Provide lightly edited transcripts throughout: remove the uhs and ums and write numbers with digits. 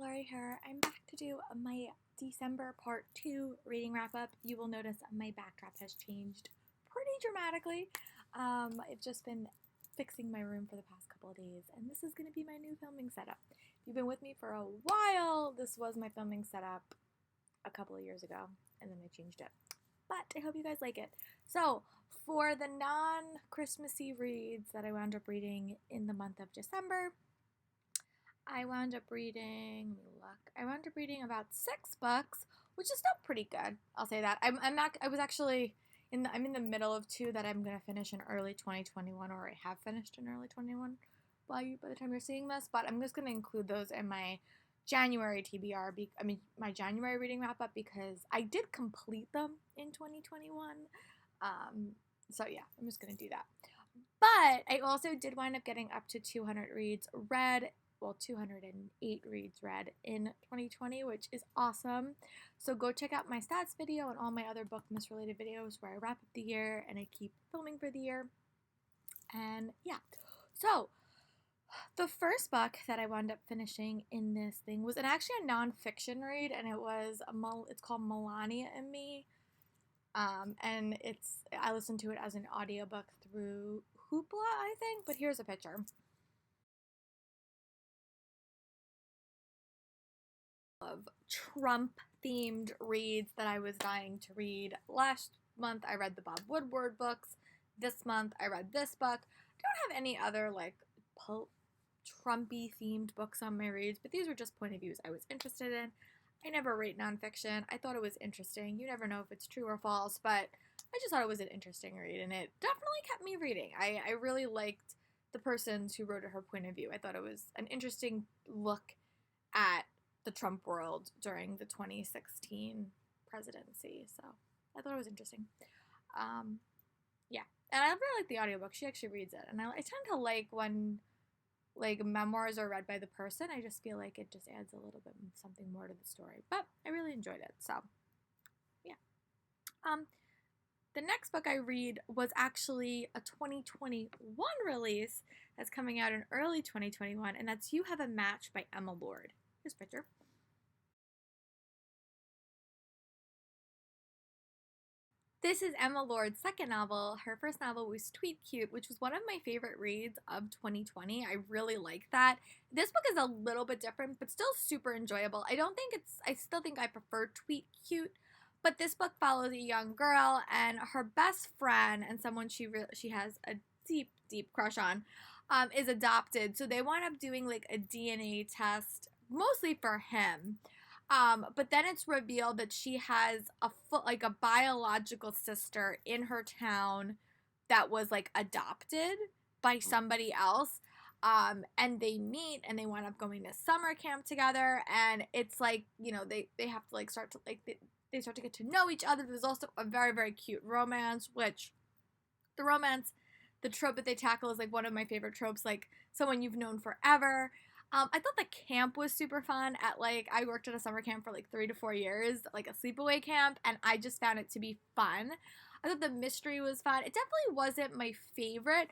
Lori here. I'm back to do my December part 2 reading wrap up. You will notice my backdrop has changed pretty dramatically. I've just been fixing my room for the past couple of days, and this is going to be my new filming setup. If you've been with me for a while, this was my filming setup a couple of years ago, and then I changed it. But I hope you guys like it. So, for the non-Christmassy reads that I wound up reading in the month of December, I wound up reading, let me look, I wound up reading about 6 books, which is still pretty good. I'll say that. I'm in the middle of 2 that I'm going to finish in early 2021, or I have finished in early 2021 by the time you're seeing this, but I'm just going to include those in my January TBR, my January reading wrap up, because I did complete them in 2021. So yeah, I'm just going to do that. But I also did wind up getting up to 200 reads read. Well, 208 reads read in 2020, which is awesome. So go check out my stats video and all my other Bookmas related videos where I wrap up the year and I keep filming for the year. And yeah, so the first book that I wound up finishing in this thing was actually a nonfiction read, and it's called Melania and Me. And I listened to it as an audiobook through Hoopla, I think, but here's a picture. Of Trump-themed reads that I was dying to read. Last month I read the Bob Woodward books. This month I read this book. I don't have any other Trumpy-themed books on my reads, but these were just point of views I was interested in. I never rate nonfiction. I thought it was interesting. You never know if it's true or false, but I just thought it was an interesting read, and it definitely kept me reading. I really liked the persons who wrote her point of view. I thought it was an interesting look at the Trump world during the 2016 presidency. So I thought it was interesting. Yeah. And I really like the audiobook. She actually reads it. And I tend to like when memoirs are read by the person. I just feel like it just adds a little bit something more to the story. But I really enjoyed it. So yeah. The next book I read was actually a 2021 release that's coming out in early 2021, and that's You Have a Match by Emma Lord. Here's a picture. This is Emma Lord's second novel. Her first novel was Tweet Cute, which was one of my favorite reads of 2020. I really like that. This book is a little bit different, but still super enjoyable. I still think I prefer Tweet Cute, but this book follows a young girl and her best friend, and someone she has a deep, deep crush on, is adopted. So they wind up doing like a DNA test, mostly for him. But then it's revealed that she has a biological sister in her town that was like adopted by somebody else. And they meet and they wind up going to summer camp together, and it's like, they have to they start to get to know each other. There's also a very, very cute romance, which the trope that they tackle is like one of my favorite tropes, like someone you've known forever. I thought the camp was super fun. I worked at a summer camp for like 3 to 4 years, like a sleepaway camp, and I just found it to be fun. I thought the mystery was fun. It definitely wasn't my favorite,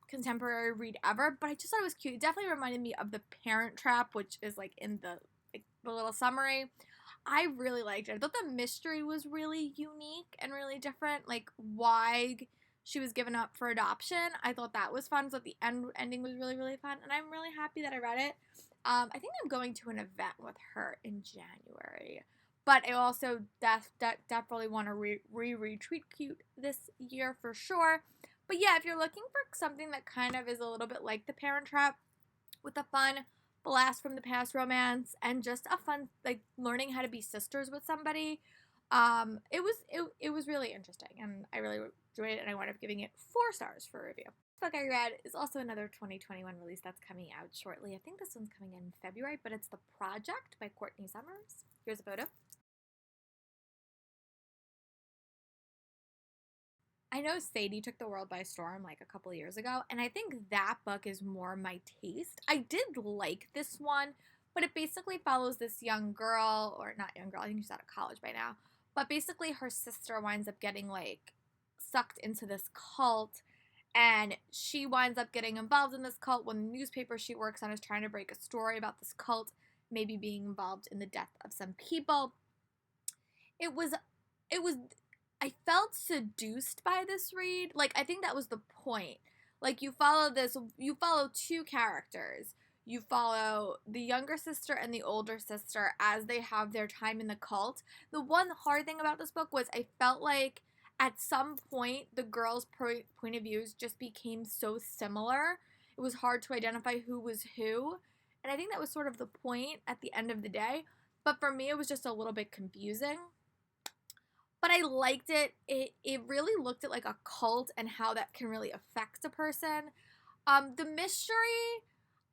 contemporary read ever, but I just thought it was cute. It definitely reminded me of The Parent Trap, which is in the little summary. I really liked it. I thought the mystery was really unique and really different, why she was given up for adoption. I thought that was fun. So the ending was really, really fun, and I'm really happy that I read it. I think I'm going to an event with her in January, but I also definitely want to reread Tweet Cute this year for sure. But yeah, if you're looking for something that kind of is a little bit like The Parent Trap, with a fun blast from the past romance and just a fun learning how to be sisters with somebody, it was really interesting, and I really enjoyed it, and I wound up giving it 4 stars for review. This book I read is also another 2021 release that's coming out shortly. I think this one's coming in February, but it's The Project by Courtney Summers. Here's a photo. I know Sadie Took the World by Storm a couple of years ago, and I think that book is more my taste. I did like this one, but it basically follows this young girl, or not young girl, I think she's out of college by now, but basically her sister winds up getting sucked into this cult, and she winds up getting involved in this cult when the newspaper she works on is trying to break a story about this cult maybe being involved in the death of some people. It was, I felt seduced by this read. Like, I think that was the point. Like, you follow two characters. You follow the younger sister and the older sister as they have their time in the cult. The one hard thing about this book was I felt like at some point the girls' point of views just became so similar. It was hard to identify who was who. And I think that was sort of the point at the end of the day. But for me, it was just a little bit confusing. But I liked it. It really looked at like a cult and how that can really affect a person. The mystery,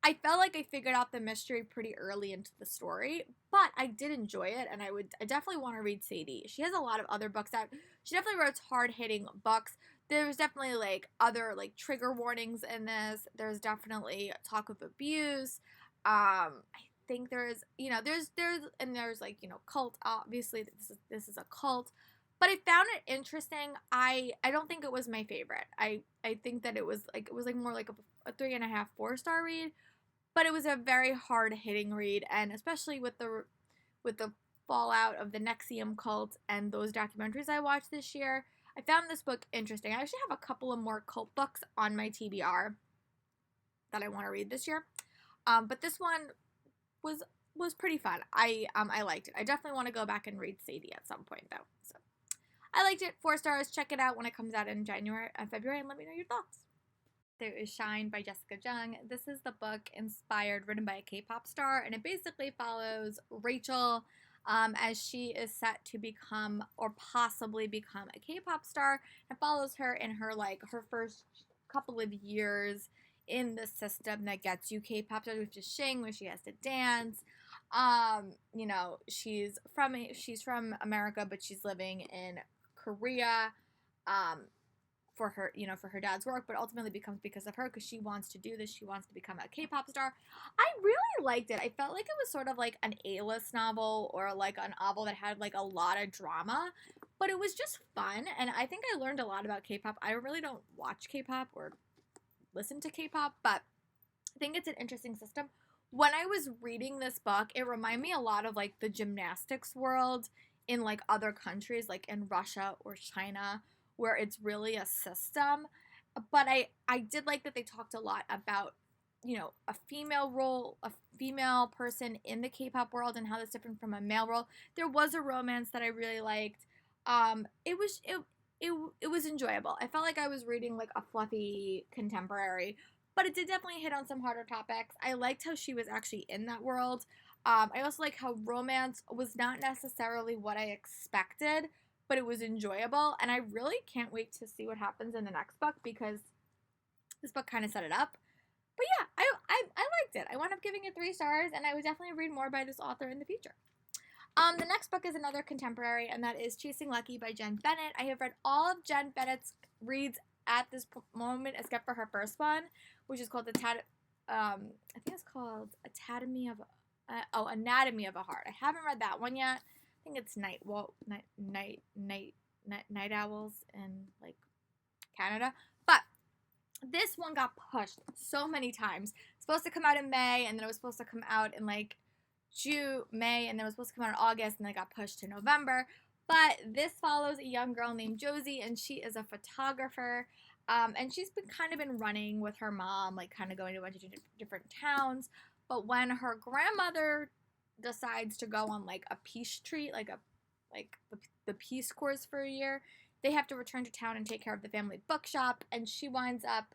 I felt like I figured out the mystery pretty early into the story, but I did enjoy it, and I definitely want to read Sadie. She has a lot of other books out. She definitely writes hard-hitting books. There's definitely like other like trigger warnings in this. There's definitely talk of abuse. I think there's like, you know, cult. Obviously, this is a cult. But I found it interesting. I don't think it was my favorite. I think that it was like more like a 3.5, 4-star read. But it was a very hard hitting read, and especially with the fallout of the NXIVM cult and those documentaries I watched this year, I found this book interesting. I actually have a couple of more cult books on my TBR that I want to read this year. But this one was pretty fun. I liked it. I definitely want to go back and read Sadie at some point though. So I liked it. 4 stars. Check it out when it comes out in February, and let me know your thoughts. There is Shine by Jessica Jung. This is the book written by a K-pop star, and it basically follows Rachel as she is set to become or possibly become a K-pop star, and follows her in her first couple of years in the system that gets you K-pop stars, which is Shing, where she has to dance. You know, she's from America, but she's living in Korea. For her dad's work, but ultimately becomes because of her, because she wants to do this. She wants to become a K-pop star. I really liked it. I felt like it was sort of like an A-list novel, or like a novel that had like a lot of drama, but it was just fun, and I think I learned a lot about K-pop. I really don't watch K-pop or listen to K-pop, but I think it's an interesting system. When I was reading this book, it reminded me a lot of like the gymnastics world in like other countries, like in Russia or China, where it's really a system. But I did like that they talked a lot about, you know, a female person in the K-pop world and how that's different from a male role. There was a romance that I really liked. It was enjoyable. I felt like I was reading like a fluffy contemporary, but it did definitely hit on some harder topics. I liked how she was actually in that world. I also like how romance was not necessarily what I expected, but it was enjoyable, and I really can't wait to see what happens in the next book, because this book kind of set it up. But yeah, I liked it. I wound up giving it 3 stars, and I would definitely read more by this author in the future. The next book is another contemporary, and that is Chasing Lucky by Jenn Bennett. I have read all of Jenn Bennett's reads at this moment, except for her first one, which is called I think it's called Anatomy of a Heart. I haven't read that one yet. I think it's night owls in like Canada. But this one got pushed so many times. It's supposed to come out in May, and then it was supposed to come out in like May, and then it was supposed to come out in August, and then it got pushed to November. But this follows a young girl named Josie, and she is a photographer. And she's been running with her mom, like kind of going to a bunch of different towns. But when her grandmother decides to go on like a peace treat, like the Peace Corps for a year, they have to return to town and take care of the family bookshop, and she winds up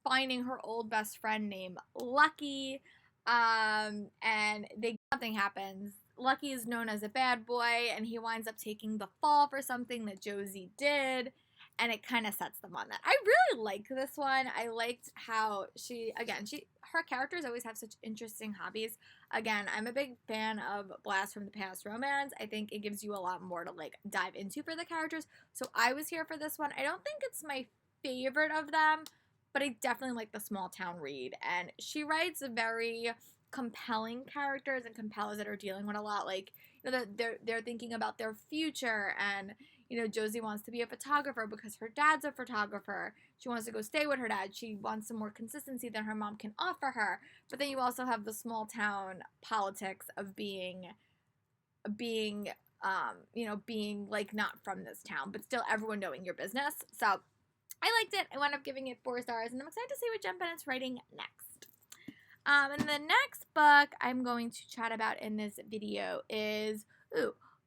finding her old best friend named Lucky, and something happens. Lucky is known as a bad boy, and he winds up taking the fall for something that Josie did, and it kind of sets them on that. I really liked this one. I liked how her characters always have such interesting hobbies. Again, I'm a big fan of Blast from the Past romance. I think it gives you a lot more to like dive into for the characters. So I was here for this one. I don't think it's my favorite of them, but I definitely like the small town read. And she writes very compelling characters and compellers that are dealing with a lot, like, you know, they're thinking about their future, and You know, Josie wants to be a photographer because her dad's a photographer. She wants to go stay with her dad. She wants some more consistency than her mom can offer her. But then you also have the small town politics of being like not from this town, but still everyone knowing your business. So I liked it. I wound up giving it 4 stars, and I'm excited to see what Jen Bennett's writing next. And the next book I'm going to chat about in this video is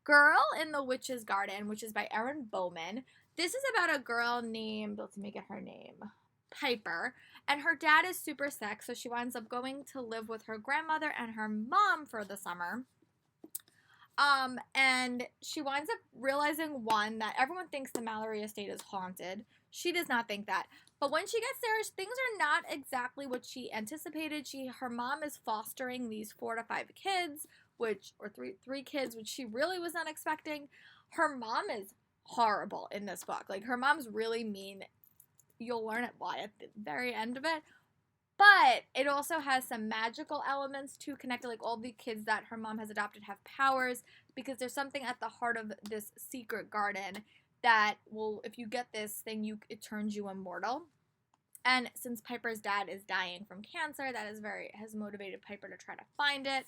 Girl in the Witch's Garden, which is by Erin Bowman. This is about a girl named, let's make it her name, Piper, and her dad is super sick, so she winds up going to live with her grandmother and her mom for the summer. And she winds up realizing, one, that everyone thinks the Mallory estate is haunted. She does not think that. But when she gets there, things are not exactly what she anticipated. Her mom is fostering these 4 to 5 kids, three kids, which she really was not expecting. Her mom is horrible in this book. Like, her mom's really mean. You'll learn why at the very end of it. But it also has some magical elements to connect. Like, all the kids that her mom has adopted have powers, because there's something at the heart of this secret garden that will, if you get this thing, it turns you immortal. And since Piper's dad is dying from cancer, that has motivated Piper to try to find it.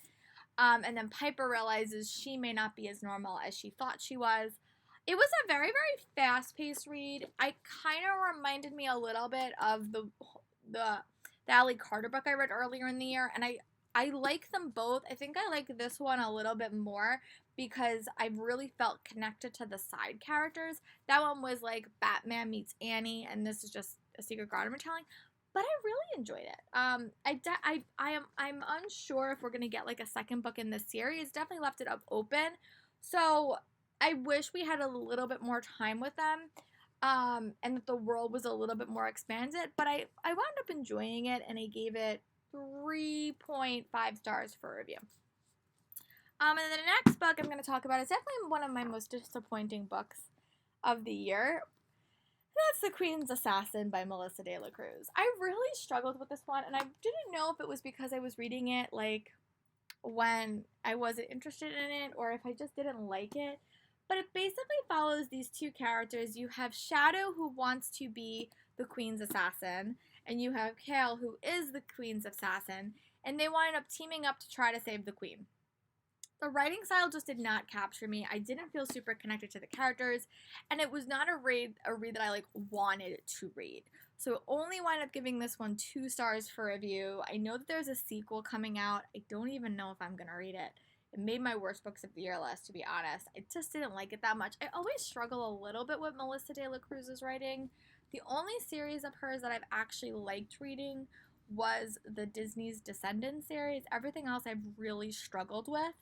And then Piper realizes she may not be as normal as she thought she was. It was a very, very fast-paced read. It kind of reminded me a little bit of the Ally Carter book I read earlier in the year, and I like them both. I think I like this one a little bit more because I really felt connected to the side characters. That one was like Batman meets Annie, and this is just a secret garden retelling. But I really enjoyed it. I'm unsure if we're gonna get like a second book in this series. Definitely left it open. So I wish we had a little bit more time with them. And that the world was a little bit more expanded, but I wound up enjoying it, and I gave it 3.5 stars for review. And then the next book I'm going to talk about is definitely one of my most disappointing books of the year. That's The Queen's Assassin by Melissa De La Cruz. I really struggled with this one, and I didn't know if it was because I was reading it like when I wasn't interested in it, or if I just didn't like it. But it basically follows these 2 characters. You have Shadow, who wants to be the Queen's assassin, and you have Kale, who is the Queen's assassin, and they wind up teaming up to try to save the Queen. The writing style just did not capture me. I didn't feel super connected to the characters, and it was not a read that I like wanted to read. So only wind up giving this one 2 stars for review. I know that there's a sequel coming out. I don't even know if I'm gonna read it. It made my worst books of the year list, to be honest. I just didn't like it that much. I always struggle a little bit with Melissa De La Cruz's writing. The only series of hers that I've actually liked reading was the Disney's Descendants series. Everything else I've really struggled with.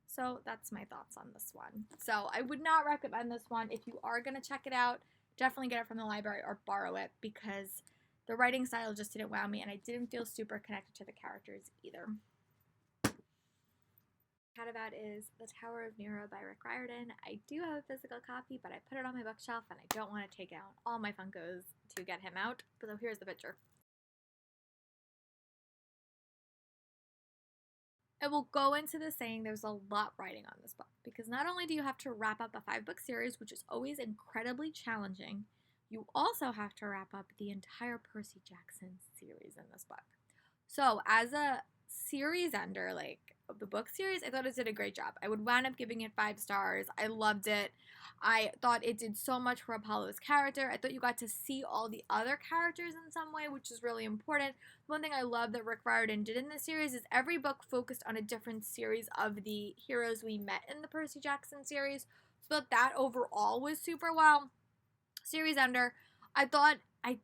So that's my thoughts on this one. So I would not recommend this one. If you are going to check it out, definitely get it from the library or borrow it, because the writing style just didn't wow me, and I didn't feel super connected to the characters either. About is The Tower of Nero by Rick Riordan. I do have a physical copy, but I put it on my bookshelf, and I don't want to take out all my Funkos to get him out. So here's the picture. I will go into this saying there's a lot writing on this book, because not only do you have to wrap up a 5-book series, which is always incredibly challenging, you also have to wrap up the entire Percy Jackson series in this book. So as a series ender, like the book series, I thought it did a great job. I would wind up giving it 5 stars. I loved it. I thought it did so much for Apollo's character. I thought you got to see all the other characters in some way, which is really important. One thing I love that Rick Riordan did in this series is every book focused on a different series of the heroes we met in the Percy Jackson series. So that overall was super well. Series ender. I thought I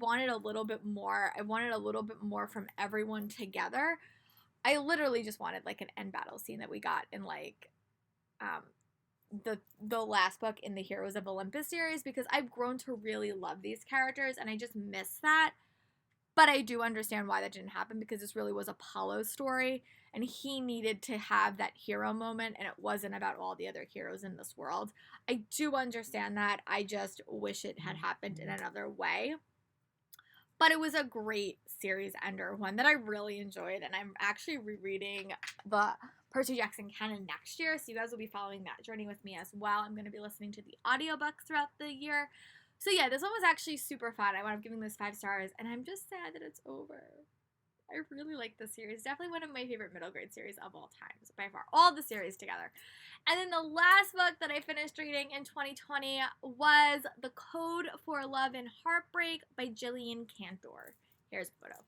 wanted a little bit more. I wanted a little bit more from everyone together. I literally just wanted like an end battle scene that we got in like the last book in the Heroes of Olympus series, because I've grown to really love these characters and I just miss that. But I do understand why that didn't happen, because this really was Apollo's story and he needed to have that hero moment, and it wasn't about all the other heroes in this world. I do understand that. I just wish it had happened in another way. But it was a great series ender, one that I really enjoyed, and I'm actually rereading the Percy Jackson canon next year, so you guys will be following that journey with me as well. I'm going to be listening to the audiobooks throughout the year. So yeah, this one was actually super fun. I wound up giving this 5 stars, and I'm just sad that it's over. I really like this series. Definitely one of my favorite middle grade series of all time, by far. All the series together. And then the last book that I finished reading in 2020 was The Code for Love and Heartbreak by Gillian Cantor. Here's a photo.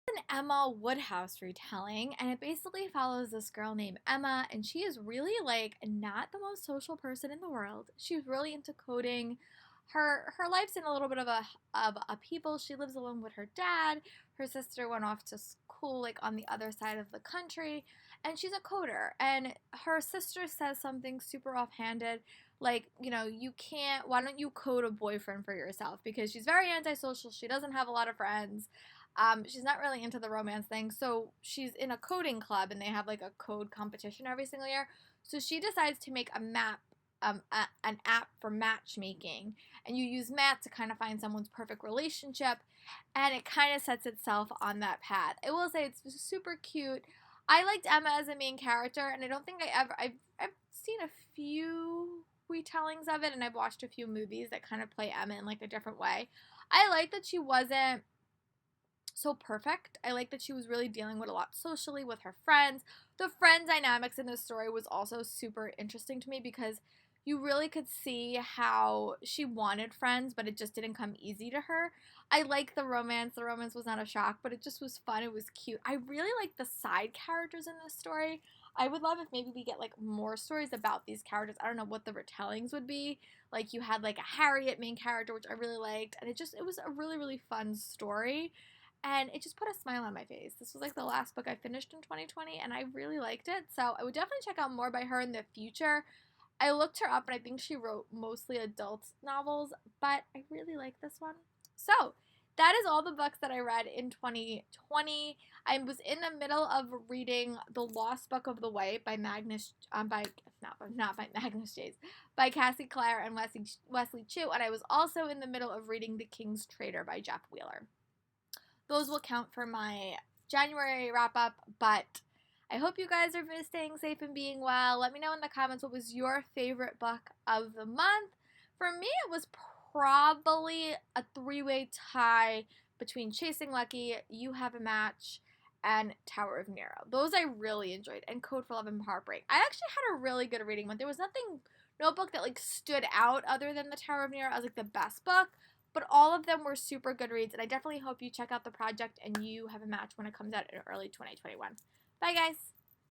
It's an Emma Woodhouse retelling, and it basically follows this girl named Emma, and she is really like not the most social person in the world. She's really into coding. Her life's in a little bit of a upheaval. She lives alone with her dad. Her sister went off to school like on the other side of the country, and she's a coder. And her sister says something super offhanded, like, you know, you can't. Why don't you code a boyfriend for yourself? Because she's very antisocial. She doesn't have a lot of friends. She's not really into the romance thing. So she's in a coding club, and they have like a code competition every single year. So she decides to make a map. An app for matchmaking, and you use math to kind of find someone's perfect relationship, and it kind of sets itself on that path. I will say it's super cute. I liked Emma as a main character, and I don't think I've seen a few retellings of it, and I've watched a few movies that kind of play Emma in like a different way. I like that she wasn't so perfect. I like that she was really dealing with a lot socially with her friends. The friend dynamics in this story was also super interesting to me because you really could see how she wanted friends, but it just didn't come easy to her. I like the romance. The romance was not a shock, but it just was fun. It was cute. I really like the side characters in this story. I would love if maybe we get like more stories about these characters. I don't know what the retellings would be. Like you had like a Harriet main character, which I really liked, and it was a really, really fun story. And it just put a smile on my face. This was like the last book I finished in 2020, and I really liked it. So I would definitely check out more by her in the future. I looked her up, and I think she wrote mostly adult novels, but I really like this one. So that is all the books that I read in 2020. I was in the middle of reading The Lost Book of the Way by Magnus, not by Magnus Chase, by Cassie Clare and Wesley Chu, and I was also in the middle of reading The King's Traitor by Jeff Wheeler. Those will count for my January wrap-up, but I hope you guys are staying safe and being well. Let me know in the comments what was your favorite book of the month. For me, it was probably a 3-way tie between Chasing Lucky, You Have a Match, and Tower of Nero. Those I really enjoyed, and Code for Love and Heartbreak. I actually had a really good reading month. There was no book that like stood out other than the Tower of Nero as like the best book. But all of them were super good reads, and I definitely hope you check out the project and You Have a Match when it comes out in early 2021. Bye, guys!